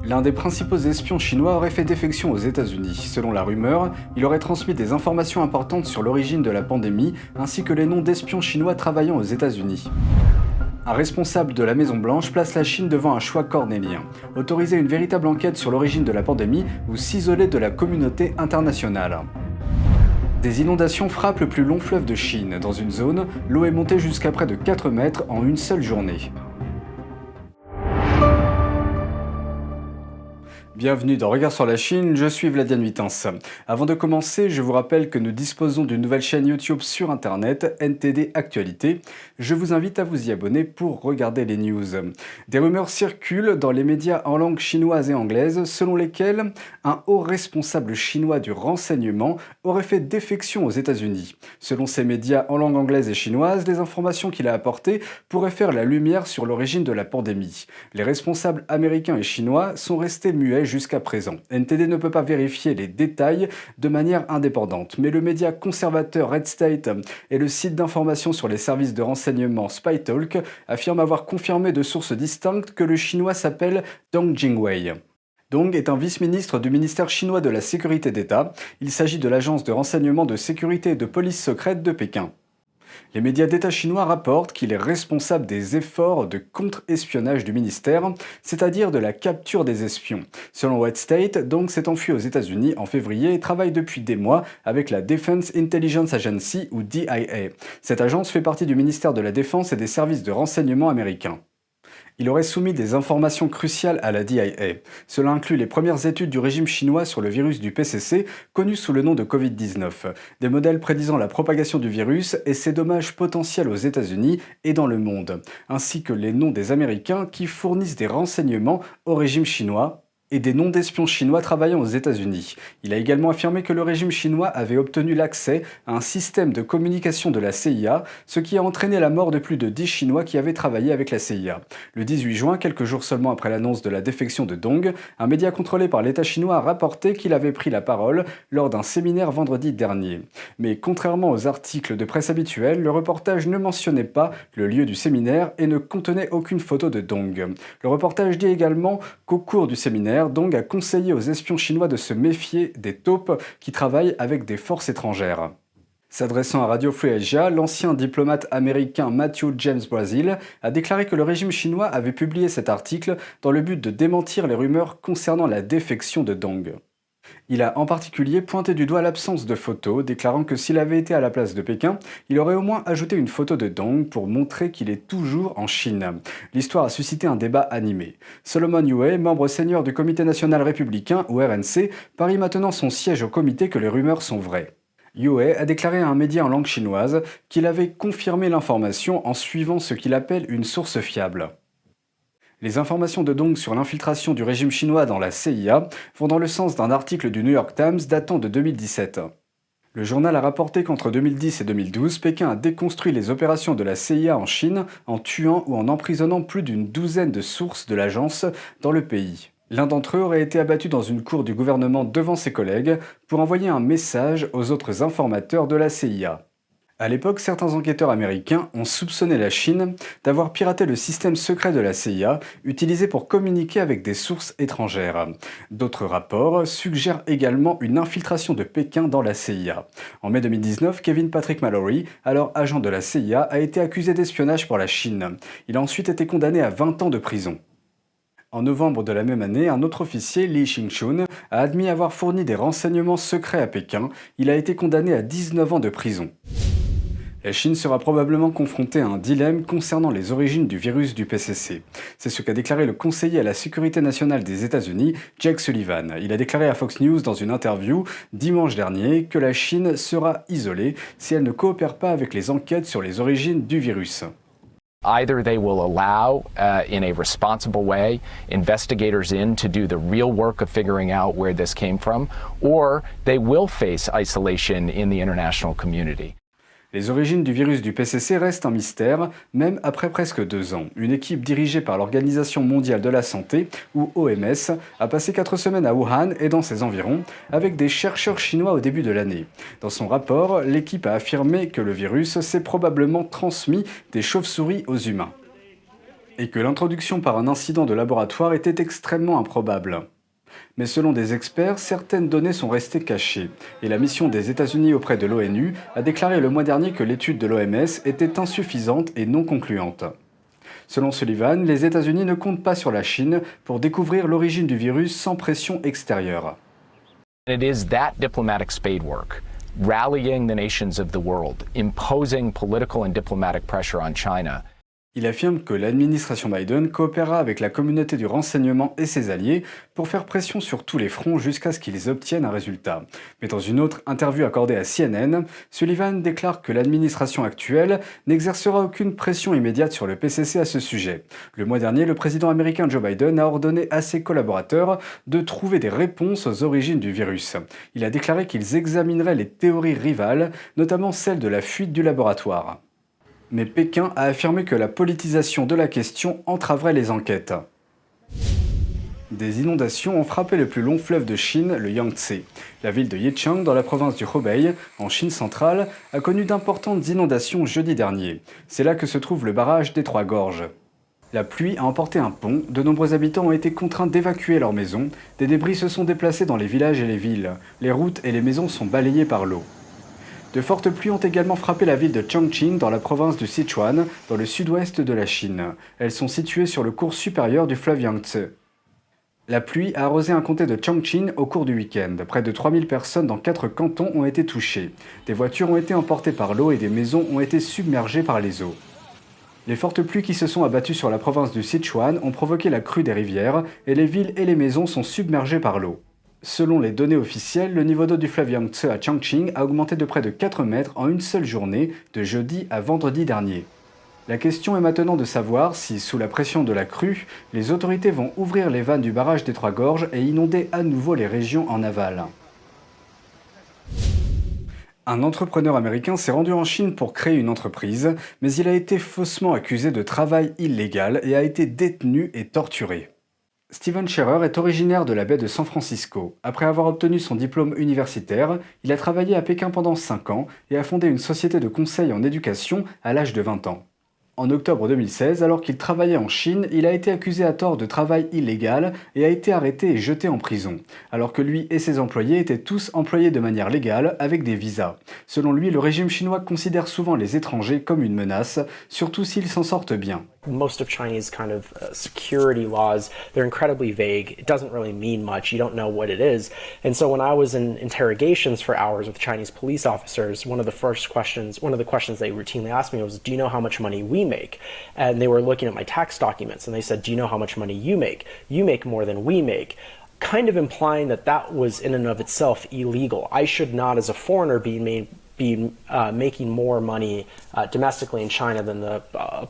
L'un des principaux espions chinois aurait fait défection aux États-Unis. Selon la rumeur, il aurait transmis des informations importantes sur l'origine de la pandémie, ainsi que les noms d'espions chinois travaillant aux États-Unis. Un responsable de la Maison-Blanche place la Chine devant un choix cornélien. Autoriser une véritable enquête sur l'origine de la pandémie ou s'isoler de la communauté internationale. Des inondations frappent le plus long fleuve de Chine. Dans une zone, l'eau est montée jusqu'à près de 4 mètres en une seule journée. Bienvenue dans Regard sur la Chine, je suis Vladian Huitens. Avant de commencer, je vous rappelle que nous disposons d'une nouvelle chaîne YouTube sur Internet, NTD Actualité. Je vous invite à vous y abonner pour regarder les news. Des rumeurs circulent dans les médias en langue chinoise et anglaise, selon lesquelles un haut responsable chinois du renseignement aurait fait défection aux États-Unis. Selon ces médias en langue anglaise et chinoise, les informations qu'il a apportées pourraient faire la lumière sur l'origine de la pandémie. Les responsables américains et chinois sont restés muets jusqu'à présent. NTD ne peut pas vérifier les détails de manière indépendante, mais le média conservateur Red State et le site d'information sur les services de renseignement SpyTalk affirment avoir confirmé de sources distinctes que le chinois s'appelle Dong Jingwei. Dong est un vice-ministre du ministère chinois de la Sécurité d'État. Il s'agit de l'agence de renseignement de sécurité et de police secrète de Pékin. Les médias d'État chinois rapportent qu'il est responsable des efforts de contre-espionnage du ministère, c'est-à-dire de la capture des espions. Selon Red State, Dong s'est enfui aux États-Unis en février et travaille depuis des mois avec la Defense Intelligence Agency ou DIA. Cette agence fait partie du ministère de la Défense et des services de renseignement américains. Il aurait soumis des informations cruciales à la DIA. Cela inclut les premières études du régime chinois sur le virus du PCC, connu sous le nom de Covid-19, des modèles prédisant la propagation du virus et ses dommages potentiels aux États-Unis et dans le monde, ainsi que les noms des Américains qui fournissent des renseignements au régime chinois et des noms d'espions chinois travaillant aux États-Unis. Il a également affirmé que le régime chinois avait obtenu l'accès à un système de communication de la CIA, ce qui a entraîné la mort de plus de 10 Chinois qui avaient travaillé avec la CIA. Le 18 juin, quelques jours seulement après l'annonce de la défection de Dong, un média contrôlé par l'État chinois a rapporté qu'il avait pris la parole lors d'un séminaire vendredi dernier. Mais contrairement aux articles de presse habituels, le reportage ne mentionnait pas le lieu du séminaire et ne contenait aucune photo de Dong. Le reportage dit également qu'au cours du séminaire, Dong a conseillé aux espions chinois de se méfier des taupes qui travaillent avec des forces étrangères. S'adressant à Radio Free Asia, l'ancien diplomate américain Matthew James Brazil a déclaré que le régime chinois avait publié cet article dans le but de démentir les rumeurs concernant la défection de Dong. Il a en particulier pointé du doigt l'absence de photos, déclarant que s'il avait été à la place de Pékin, il aurait au moins ajouté une photo de Dong pour montrer qu'il est toujours en Chine. L'histoire a suscité un débat animé. Solomon Yue, membre senior du Comité national républicain ou RNC, parie maintenant son siège au comité que les rumeurs sont vraies. Yue a déclaré à un média en langue chinoise qu'il avait confirmé l'information en suivant ce qu'il appelle une source fiable. Les informations de Dong sur l'infiltration du régime chinois dans la CIA vont dans le sens d'un article du New York Times datant de 2017. Le journal a rapporté qu'entre 2010 et 2012, Pékin a déconstruit les opérations de la CIA en Chine en tuant ou en emprisonnant plus d'une douzaine de sources de l'agence dans le pays. L'un d'entre eux aurait été abattu dans une cour du gouvernement devant ses collègues pour envoyer un message aux autres informateurs de la CIA. À l'époque, certains enquêteurs américains ont soupçonné la Chine d'avoir piraté le système secret de la CIA, utilisé pour communiquer avec des sources étrangères. D'autres rapports suggèrent également une infiltration de Pékin dans la CIA. En mai 2019, Kevin Patrick Mallory, alors agent de la CIA, a été accusé d'espionnage pour la Chine. Il a ensuite été condamné à 20 ans de prison. En novembre de la même année, un autre officier, Li Xingchun, a admis avoir fourni des renseignements secrets à Pékin. Il a été condamné à 19 ans de prison. La Chine sera probablement confrontée à un dilemme concernant les origines du virus du PCC. C'est ce qu'a déclaré le conseiller à la sécurité nationale des États-Unis, Jake Sullivan. Il a déclaré à Fox News dans une interview dimanche dernier que la Chine sera isolée si elle ne coopère pas avec les enquêtes sur les origines du virus. Either they will allow, in a responsible way, investigators in to do the real work of figuring out where this came from, or they will face isolation in the international community. Les origines du virus du PCC restent un mystère, même après presque 2 ans. Une équipe dirigée par l'Organisation mondiale de la santé, ou OMS, a passé 4 semaines à Wuhan et dans ses environs, avec des chercheurs chinois au début de l'année. Dans son rapport, l'équipe a affirmé que le virus s'est probablement transmis des chauves-souris aux humains. et que l'introduction par un incident de laboratoire était extrêmement improbable. Mais selon des experts, certaines données sont restées cachées, et la mission des États-Unis auprès de l'ONU a déclaré le mois dernier que l'étude de l'OMS était insuffisante et non concluante. Selon Sullivan, les États-Unis ne comptent pas sur la Chine pour découvrir l'origine du virus sans pression extérieure. It is that diplomatic spadework, rallying the nations of the world, imposing political and diplomatic pressure on China. Il affirme que l'administration Biden coopérera avec la communauté du renseignement et ses alliés pour faire pression sur tous les fronts jusqu'à ce qu'ils obtiennent un résultat. Mais dans une autre interview accordée à CNN, Sullivan déclare que l'administration actuelle n'exercera aucune pression immédiate sur le PCC à ce sujet. Le mois dernier, le président américain Joe Biden a ordonné à ses collaborateurs de trouver des réponses aux origines du virus. Il a déclaré qu'ils examineraient les théories rivales, notamment celle de la fuite du laboratoire. Mais Pékin a affirmé que la politisation de la question entraverait les enquêtes. Des inondations ont frappé le plus long fleuve de Chine, le Yangtze. La ville de Yichang, dans la province du Hebei, en Chine centrale, a connu d'importantes inondations jeudi dernier. C'est là que se trouve le barrage des Trois Gorges. La pluie a emporté un pont, de nombreux habitants ont été contraints d'évacuer leurs maisons, des débris se sont déplacés dans les villages et les villes, les routes et les maisons sont balayées par l'eau. De fortes pluies ont également frappé la ville de Chongqing dans la province du Sichuan, dans le sud-ouest de la Chine. Elles sont situées sur le cours supérieur du fleuve Yangtze. La pluie a arrosé un comté de Chongqing au cours du week-end. Près de 3000 personnes dans 4 cantons ont été touchées. Des voitures ont été emportées par l'eau et des maisons ont été submergées par les eaux. Les fortes pluies qui se sont abattues sur la province du Sichuan ont provoqué la crue des rivières et les villes et les maisons sont submergées par l'eau. Selon les données officielles, le niveau d'eau du fleuve Yangtze à Chongqing a augmenté de près de 4 mètres en une seule journée, de jeudi à vendredi dernier. La question est maintenant de savoir si, sous la pression de la crue, les autorités vont ouvrir les vannes du barrage des Trois Gorges et inonder à nouveau les régions en aval. Un entrepreneur américain s'est rendu en Chine pour créer une entreprise, mais il a été faussement accusé de travail illégal et a été détenu et torturé. Steven Scherer est originaire de la baie de San Francisco. Après avoir obtenu son diplôme universitaire, il a travaillé à Pékin pendant 5 ans et a fondé une société de conseil en éducation à l'âge de 20 ans. En octobre 2016, alors qu'il travaillait en Chine, il a été accusé à tort de travail illégal et a été arrêté et jeté en prison, alors que lui et ses employés étaient tous employés de manière légale avec des visas. Selon lui, le régime chinois considère souvent les étrangers comme une menace, surtout s'ils s'en sortent bien. Most of Chinese kind of security laws, they're incredibly vague. It doesn't really mean much. You don't know what it is. And so when I was in interrogations for hours with Chinese police officers, one of the questions they routinely asked me was, do you know how much money we make? And they were looking at my tax documents and they said, do you know how much money you make? You make more than we make. Kind of implying that that was in and of itself illegal. I should not, as a foreigner, be making more money domestically in China than the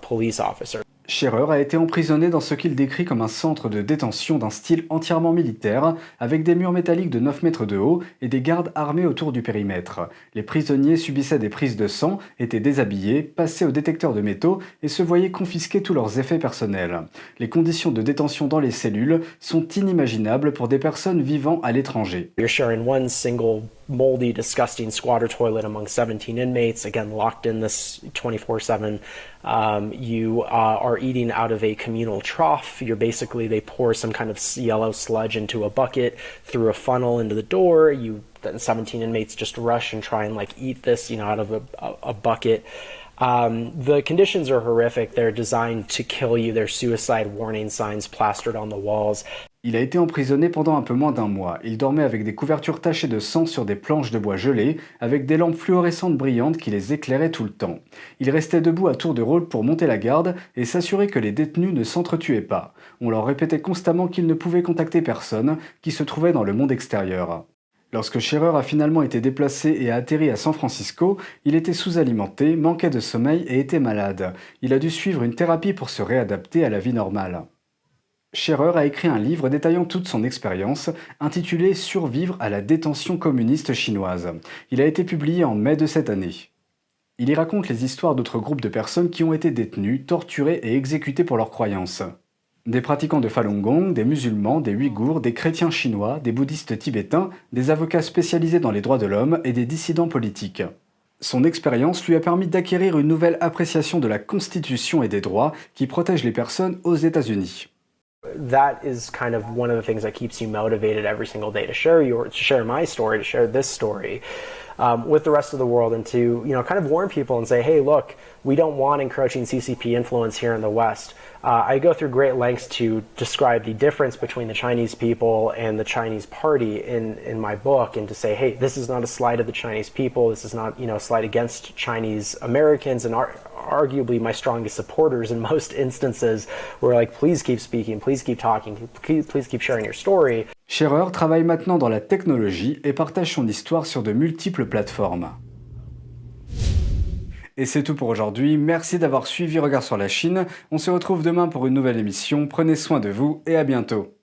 police officer. Scherer a été emprisonné dans ce qu'il décrit comme un centre de détention d'un style entièrement militaire, avec des murs métalliques de 9 mètres de haut et des gardes armés autour du périmètre. Les prisonniers subissaient des prises de sang, étaient déshabillés, passaient au détecteur de métaux et se voyaient confisquer tous leurs effets personnels. Les conditions de détention dans les cellules sont inimaginables pour des personnes vivant à l'étranger. You're sharing one single moldy, disgusting squatter toilet among 17 inmates, again locked in this 24/7. You are eating out of a communal trough. They pour some kind of yellow sludge into a bucket through a funnel into the door. Then 17 inmates just rush and try and eat this, out of a bucket. The conditions are horrific. They're designed to kill you. There's suicide warning signs plastered on the walls. Il a été emprisonné pendant un peu moins d'1 mois. Il dormait avec des couvertures tachées de sang sur des planches de bois gelées, avec des lampes fluorescentes brillantes qui les éclairaient tout le temps. Il restait debout à tour de rôle pour monter la garde et s'assurer que les détenus ne s'entretuaient pas. On leur répétait constamment qu'ils ne pouvaient contacter personne qui se trouvait dans le monde extérieur. Lorsque Scherer a finalement été déplacé et a atterri à San Francisco, il était sous-alimenté, manquait de sommeil et était malade. Il a dû suivre une thérapie pour se réadapter à la vie normale. Scherer a écrit un livre détaillant toute son expérience, intitulé « Survivre à la détention communiste chinoise ». Il a été publié en mai de cette année. Il y raconte les histoires d'autres groupes de personnes qui ont été détenues, torturées et exécutées pour leurs croyances. Des pratiquants de Falun Gong, des musulmans, des Ouïghours, des chrétiens chinois, des bouddhistes tibétains, des avocats spécialisés dans les droits de l'homme et des dissidents politiques. Son expérience lui a permis d'acquérir une nouvelle appréciation de la Constitution et des droits qui protègent les personnes aux États-Unis. That is kind of one of the things that keeps you motivated every single day to share my story, to share this story with the rest of the world, and to kind of warn people and say, hey, look, we don't want encroaching CCP influence here in the West. I go through great lengths to describe the difference between the Chinese people and the Chinese party in my book, and to say, hey, this is not a slight of the Chinese people. This is not a slight against Chinese Americans, and arguably my strongest supporters in most instances were like, please keep speaking, please keep talking, please keep sharing your story. Scherer travaille maintenant dans la technologie et partage son histoire sur de multiples plateformes. Et c'est tout pour aujourd'hui, merci d'avoir suivi Regard sur la Chine, on se retrouve demain pour une nouvelle émission, prenez soin de vous et à bientôt.